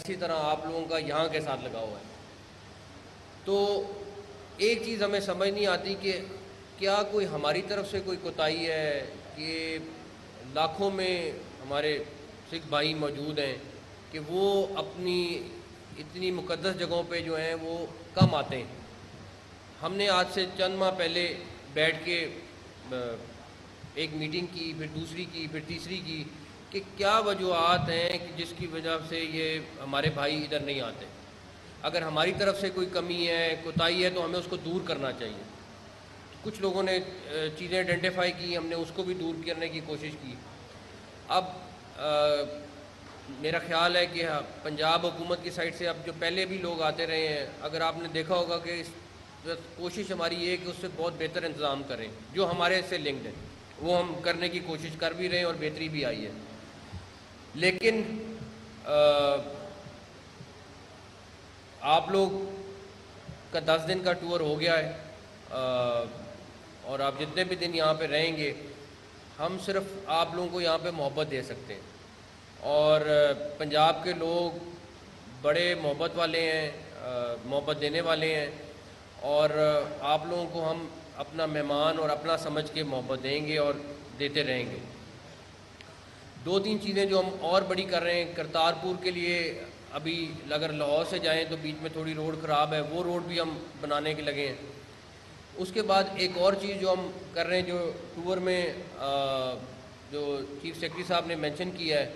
اسی طرح آپ لوگوں کا یہاں کے ساتھ لگا ہوا ہے۔ تو ایک چیز ہمیں سمجھ نہیں آتی کہ کیا کوئی ہماری طرف سے کوئی کوتاہی ہے کہ لاکھوں میں ہمارے سکھ بھائی موجود ہیں کہ وہ اپنی اتنی مقدس جگہوں پہ جو ہیں وہ کم آتے ہیں۔ ہم نے آج سے چند ماہ پہلے بیٹھ کے ایک میٹنگ کی، پھر دوسری کی، پھر تیسری کی کہ کیا وجوہات ہیں کہ جس کی وجہ سے یہ ہمارے بھائی ادھر نہیں آتے۔ اگر ہماری طرف سے کوئی کمی ہے، کوتاہی ہے، تو ہمیں اس کو دور کرنا چاہیے۔ کچھ لوگوں نے چیزیں آئیڈینٹیفائی کی، ہم نے اس کو بھی دور کرنے کی کوشش کی۔ اب میرا خیال ہے کہ پنجاب حکومت کی سائڈ سے اب جو پہلے بھی لوگ آتے رہے ہیں، اگر آپ نے دیکھا ہوگا کہ کوشش ہماری یہ ہے کہ اس سے بہت بہتر انتظام کریں جو ہمارے سے لنکڈ ہیں، وہ ہم کرنے کی کوشش کر بھی رہے ہیں اور بہتری بھی آئی ہے۔ لیکن آپ لوگ کا 10 دن کا ٹور ہو گیا ہے، اور آپ جتنے بھی دن یہاں پہ رہیں گے، ہم صرف آپ لوگوں کو یہاں پہ محبت دے سکتے ہیں۔ اور پنجاب کے لوگ بڑے محبت والے ہیں، محبت دینے والے ہیں، اور آپ لوگوں کو ہم اپنا مہمان اور اپنا سمجھ کے محبت دیں گے اور دیتے رہیں گے۔ 2-3 چیزیں جو ہم اور بڑی کر رہے ہیں کرتارپور کے لیے، ابھی اگر لاہور سے جائیں تو بیچ میں تھوڑی روڈ خراب ہے، وہ روڈ بھی ہم بنانے کے لگے ہیں۔ اس کے بعد ایک اور چیز جو ہم کر رہے ہیں، جو ٹور میں جو چیف سیکرٹری صاحب نے مینشن کیا ہے،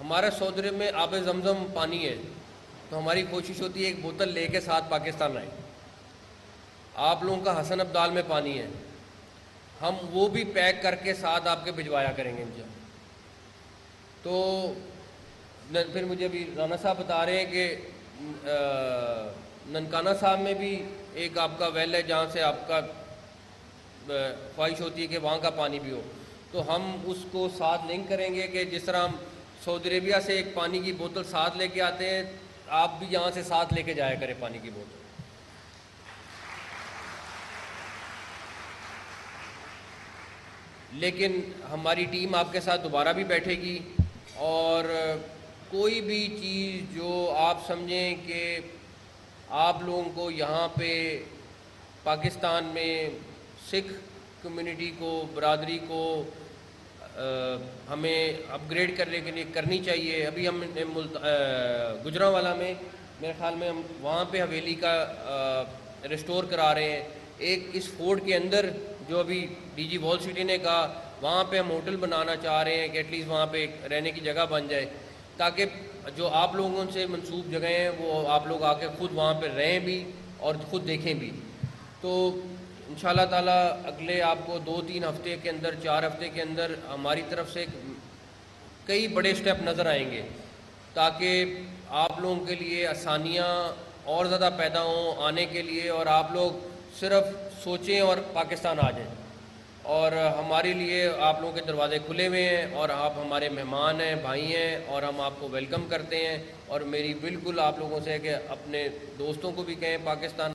ہمارے سودرے میں آب زمزم پانی ہے، تو ہماری کوشش ہوتی ہے ایک بوتل لے کے ساتھ پاکستان آئیں۔ آپ لوگوں کا حسن ابدال میں پانی ہے، ہم وہ بھی پیک کر کے ساتھ آپ کے بھجوایا کریں گے انشاءاللہ۔ تو پھر مجھے ابھی رانا صاحب بتا رہے ہیں کہ ننکانہ صاحب میں بھی ایک آپ کا ویل ہے جہاں سے آپ کا خواہش ہوتی ہے کہ وہاں کا پانی بھی ہو، تو ہم اس کو ساتھ لنک کریں گے کہ جس طرح ہم سعودی عربیہ سے ایک پانی کی بوتل ساتھ لے کے آتے ہیں، آپ بھی یہاں سے ساتھ لے کے جایا کریں پانی کی بوتل۔ لیکن ہماری ٹیم آپ کے ساتھ دوبارہ بھی بیٹھے گی، اور کوئی بھی چیز جو آپ سمجھیں کہ آپ لوگوں کو یہاں پہ پاکستان میں سکھ کمیونٹی کو، برادری کو ہمیں اپ گریڈ کرنے کے لیے کرنی چاہیے۔ ابھی ہم گجرانوالہ میں میرے خیال میں ہم وہاں پہ حویلی کا ریسٹور کرا رہے ہیں۔ ایک اس فورٹ کے اندر جو ابھی ڈی جی وال سٹی نے کہا، وہاں پہ ہم ہوٹل بنانا چاہ رہے ہیں کہ ایٹ لیسٹ وہاں پہ ایک رہنے کی جگہ بن جائے، تاکہ جو آپ لوگوں سے منسوب جگہیں ہیں وہ آپ لوگ آ کے خود وہاں پہ رہیں بھی اور خود دیکھیں بھی۔ تو انشاءاللہ تعالیٰ اگلے آپ کو 2-3 ہفتے کے اندر، 4 ہفتے کے اندر ہماری طرف سے کئی بڑے سٹیپ نظر آئیں گے، تاکہ آپ لوگوں کے لیے آسانیاں اور زیادہ پیدا ہوں آنے کے لیے، اور آپ لوگ صرف سوچیں اور پاکستان آ جائیں۔ اور ہمارے لیے آپ لوگوں کے دروازے کھلے ہوئے ہیں، اور آپ ہمارے مہمان ہیں، بھائی ہیں، اور ہم آپ کو ویلکم کرتے ہیں۔ اور میری بالکل آپ لوگوں سے ہے کہ اپنے دوستوں کو بھی کہیں پاکستان